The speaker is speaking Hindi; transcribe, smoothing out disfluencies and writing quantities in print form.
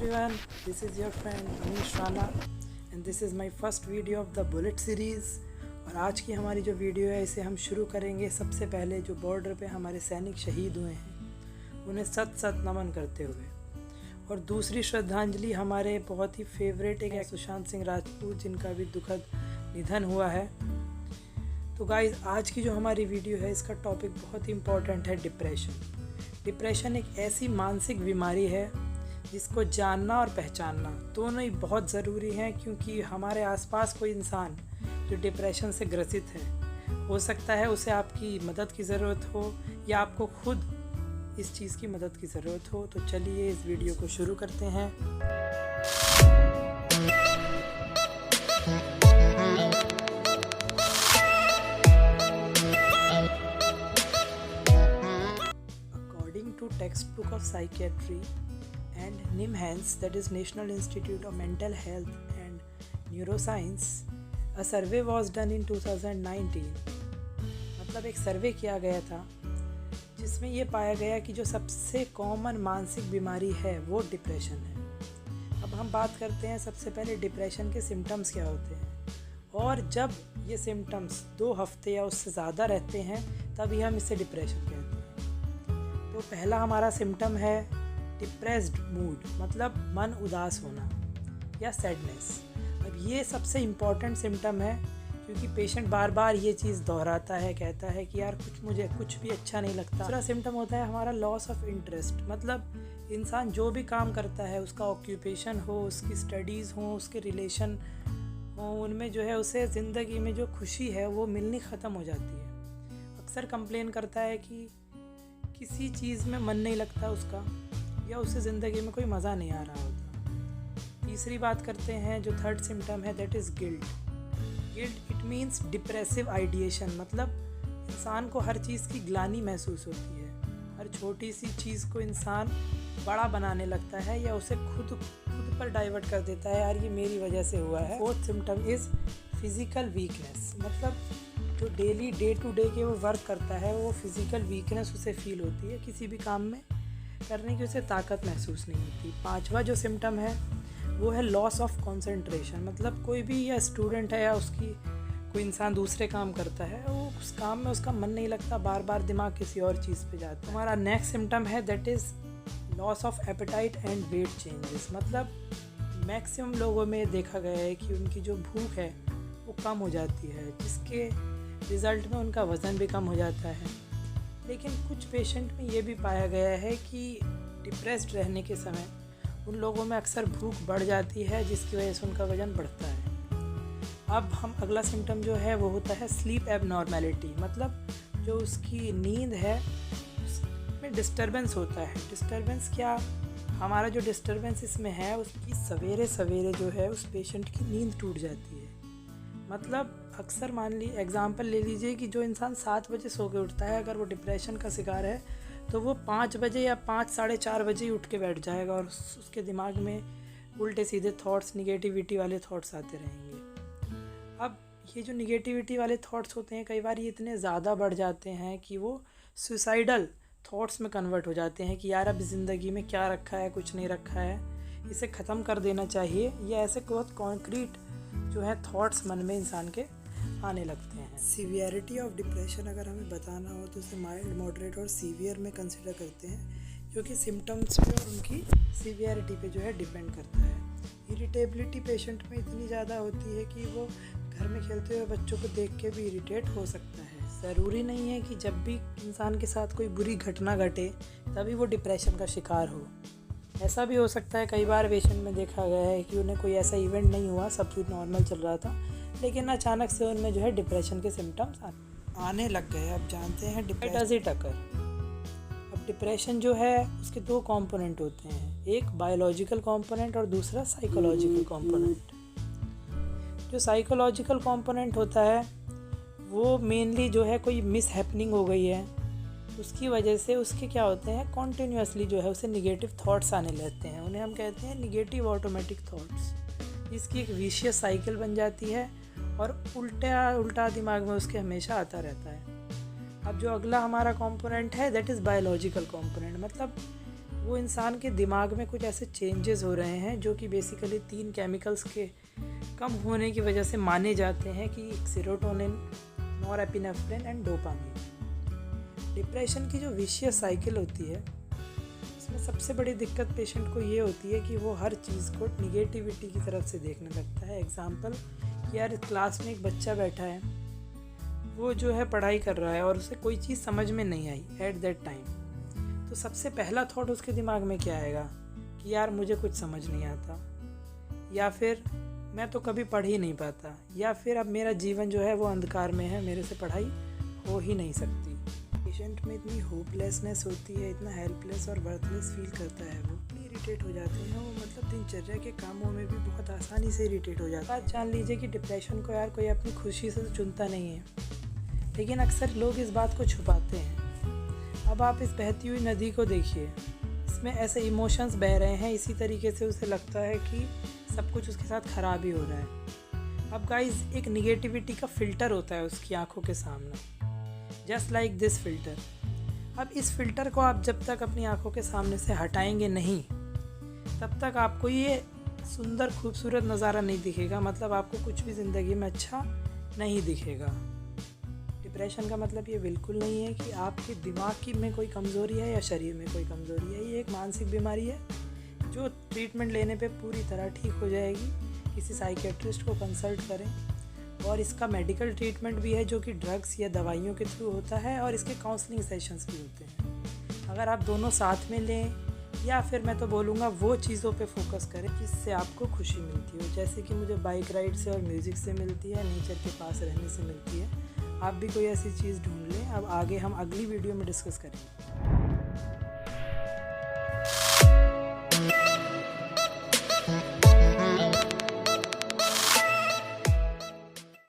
everyone, this is your friend Amish Rana and this is my first video of the bullet series। और आज की हमारी जो वीडियो है इसे हम शुरू करेंगे सबसे पहले जो बॉर्डर पे हमारे सैनिक शहीद हुए हैं उन्हें सत सत नमन करते हुए, और दूसरी श्रद्धांजलि हमारे बहुत ही फेवरेट एक सुशांत सिंह राजपूत जिनका भी दुखद निधन हुआ है। तो गाइस, आज की जो हमारी वीडियो है इसका टॉपिक बहुत ही इम्पोर्टेंट है, डिप्रेशन एक ऐसी मानसिक बीमारी है जिसको जानना और पहचानना दोनों ही बहुत ज़रूरी हैं, क्योंकि हमारे आसपास कोई इंसान जो डिप्रेशन से ग्रसित है, हो सकता है उसे आपकी मदद की ज़रूरत हो या आपको खुद इस चीज़ की मदद की ज़रूरत हो। तो चलिए इस वीडियो को शुरू करते हैं। According to textbook of psychiatry and NIMHANS, that is National Institute of Mental Health and Neuroscience, a survey was done in 2019। मतलब एक सर्वे किया गया था जिसमें ये पाया गया कि जो सबसे कॉमन मानसिक बीमारी है वो डिप्रेशन है। अब हम बात करते हैं सबसे पहले डिप्रेशन के सिम्टम्स क्या होते हैं, और जब ये सिम्टम्स 2 हफ्ते या उससे ज़्यादा रहते हैं तभी हम इसे डिप्रेशन कहते हैं। तो पहला हमारा सिम्टम है डिप्रेस्ड मूड, मतलब मन उदास होना या सैडनेस। अब ये सबसे इम्पॉर्टेंट सिम्टम है क्योंकि पेशेंट बार बार ये चीज़ दोहराता है, कहता है कि यार मुझे कुछ भी अच्छा नहीं लगता। दूसरा सिम्टम होता है हमारा लॉस ऑफ इंटरेस्ट, मतलब इंसान जो भी काम करता है, उसका ऑक्यूपेशन हो, उसकी स्टडीज़ हो, उसके रिलेशन हो, उनमें जो है उसे ज़िंदगी में जो खुशी है वो मिलनी ख़त्म हो जाती है। अक्सर कंप्लेन करता है कि किसी चीज़ में मन नहीं लगता उसका, या उससे ज़िंदगी में कोई मज़ा नहीं आ रहा होता। तीसरी बात करते हैं जो थर्ड सिम्टम है, that is guilt. It means depressive ideation, मतलब इंसान को हर चीज़ की ग्लानि महसूस होती है। हर छोटी सी चीज़ को इंसान बड़ा बनाने लगता है या उसे खुद पर डाइवर्ट कर देता है, यार ये मेरी वजह से हुआ है। Fourth symptom is physical weakness, मतलब जो डेली डे टू डे के वो वर्क करता है वो फिज़िकल वीकनेस उसे फील होती है, किसी भी काम में करने की उसे ताकत महसूस नहीं होती। पांचवा जो सिम्टम है वो है लॉस ऑफ कंसंट्रेशन, मतलब कोई भी या स्टूडेंट है या कोई इंसान दूसरे काम करता है, वो उस काम में उसका मन नहीं लगता, बार बार दिमाग किसी और चीज़ पे जाता है। हमारा नेक्स्ट सिम्टम है that is loss of appetite and weight changes, मतलब मैक्सिमम लोगों में देखा गया है कि उनकी जो भूख है वो कम हो जाती है, जिसके रिज़ल्ट में उनका वज़न भी कम हो जाता है। लेकिन कुछ पेशेंट में ये भी पाया गया है कि डिप्रेस्ड रहने के समय उन लोगों में अक्सर भूख बढ़ जाती है, जिसकी वजह से उनका वज़न बढ़ता है। अब हम अगला सिम्टम जो है वो होता है स्लीप एबनॉर्मेलिटी, मतलब जो उसकी नींद है उसमें डिस्टर्बेंस होता है। डिस्टर्बेंस क्या, हमारा जो डिस्टर्बेंस इसमें है उसकी सवेरे सवेरे जो है उस पेशेंट की नींद टूट जाती है। मतलब अक्सर मान ली एग्ज़ाम्पल ले लीजिए कि जो इंसान 7 बजे सो के उठता है, अगर वो डिप्रेशन का शिकार है तो वो 5 बजे या 5 साढ़े 4 बजे ही उठ के बैठ जाएगा और उसके दिमाग में उल्टे सीधे थॉट्स, निगेटिविटी वाले थॉट्स आते रहेंगे। अब ये जो निगेटिविटी वाले थॉट्स होते हैं कई बार ये इतने ज़्यादा बढ़ जाते हैं कि वो सुसाइडल थॉट्स में कन्वर्ट हो जाते हैं कि यार अब ज़िंदगी में क्या रखा है, कुछ नहीं रखा है, इसे ख़त्म कर देना चाहिए, या ऐसे बहुत कॉन्क्रीट जो है थॉट्स मन में इंसान के आने लगते हैं। सीवियरिटी ऑफ डिप्रेशन अगर हमें बताना हो तो उसे माइल्ड, मॉडरेट और सीवियर में कंसिडर करते हैं, जो कि सिम्टम्स पे और उनकी सीवियरिटी पे जो है डिपेंड करता है। इरिटेबिलिटी पेशेंट में इतनी ज़्यादा होती है कि वो घर में खेलते हुए बच्चों को देख के भी इरिटेट हो सकता है। ज़रूरी नहीं है कि जब भी इंसान के साथ कोई बुरी घटना घटे तभी वो डिप्रेशन का शिकार हो, ऐसा भी हो सकता है। कई बार पेशेंट में देखा गया है कि उन्हें कोई ऐसा इवेंट नहीं हुआ, सब कुछ नॉर्मल चल रहा था, लेकिन अचानक से उनमें जो है डिप्रेशन के सिम्टम्स आने लग गए। अब जानते हैं डिप्रेशन। अब डिप्रेशन जो है उसके 2 कंपोनेंट होते हैं, एक बायोलॉजिकल कंपोनेंट और दूसरा साइकोलॉजिकल कंपोनेंट। जो साइकोलॉजिकल कंपोनेंट होता है वो मेनली जो है कोई मिस हैपनिंग हो गई है, उसकी वजह से उसके क्या होते हैं, कॉन्टीन्यूसली जो है उसे निगेटिव थॉट्स आने लगते हैं, उन्हें हम कहते हैं निगेटिव ऑटोमेटिक थॉट्स। इसकी एक विशियस साइकिल बन जाती है और उल्टा दिमाग में उसके हमेशा आता रहता है। अब जो अगला हमारा कंपोनेंट है दैट इज़ बायोलॉजिकल कंपोनेंट, मतलब वो इंसान के दिमाग में कुछ ऐसे चेंजेस हो रहे हैं जो कि बेसिकली 3 केमिकल्स के कम होने की वजह से माने जाते हैं कि serotonin, norepinephrine and dopamine. Depression की जो विशियस साइकिल होती है उसमें सबसे बड़ी दिक्कत पेशेंट को ये होती है कि वो हर चीज़ को निगेटिविटी की तरफ से देखने लगता है। एग्जाम्पल कि यार क्लास में एक बच्चा बैठा है, वो जो है पढ़ाई कर रहा है और उसे कोई चीज़ समझ में नहीं आई एट दैट टाइम, तो सबसे पहला थॉट उसके दिमाग में क्या आएगा कि यार मुझे कुछ समझ नहीं आता, या फिर मैं तो कभी पढ़ ही नहीं पाता, या फिर अब मेरा जीवन जो है वो अंधकार में है, मेरे से पढ़ाई हो ही नहीं सकती। पेशेंट में इतनी होपलेसनेस होती है, इतना हेल्पलेस और वर्थलेस फील करता है, वो इरिटेट हो जाते हैं वो, मतलब दिनचर्या के कामों में भी बहुत आसानी से इरिटेट हो जाता है। बात जान लीजिए कि डिप्रेशन को यार कोई अपनी खुशी से तो चुनता नहीं है, लेकिन अक्सर लोग इस बात को छुपाते हैं। अब आप इस बहती हुई नदी को देखिए, इसमें ऐसे इमोशंस बह रहे हैं, इसी तरीके से उसे लगता है कि सब कुछ उसके साथ ख़राब ही हो रहा है। अब गाइस, एक निगेटिविटी का फ़िल्टर होता है उसकी आंखों के सामने, जस्ट लाइक दिस फिल्टर। अब इस फिल्टर को आप जब तक अपनी आंखों के सामने से हटाएंगे नहीं, तब तक आपको ये सुंदर खूबसूरत नज़ारा नहीं दिखेगा, मतलब आपको कुछ भी ज़िंदगी में अच्छा नहीं दिखेगा। डिप्रेशन का मतलब ये बिल्कुल नहीं है कि आपके दिमाग की में कोई कमज़ोरी है या शरीर में कोई कमज़ोरी है। ये एक मानसिक बीमारी है जो ट्रीटमेंट लेने पे पूरी तरह ठीक हो जाएगी। किसी साइकेट्रिस्ट को कंसल्ट करें, और इसका मेडिकल ट्रीटमेंट भी है जो कि ड्रग्स या दवाइयों के थ्रू होता है, और इसके काउंसलिंग सेशंस भी होते हैं। अगर आप दोनों साथ में लें, या फिर मैं तो बोलूँगा वो चीज़ों पे फोकस करें जिससे आपको खुशी मिलती हो, जैसे कि मुझे बाइक राइड से और म्यूज़िक से मिलती है, नेचर के पास रहने से मिलती है। आप भी कोई ऐसी चीज़ ढूंढ लें। अब आगे हम अगली वीडियो में डिस्कस करेंगे।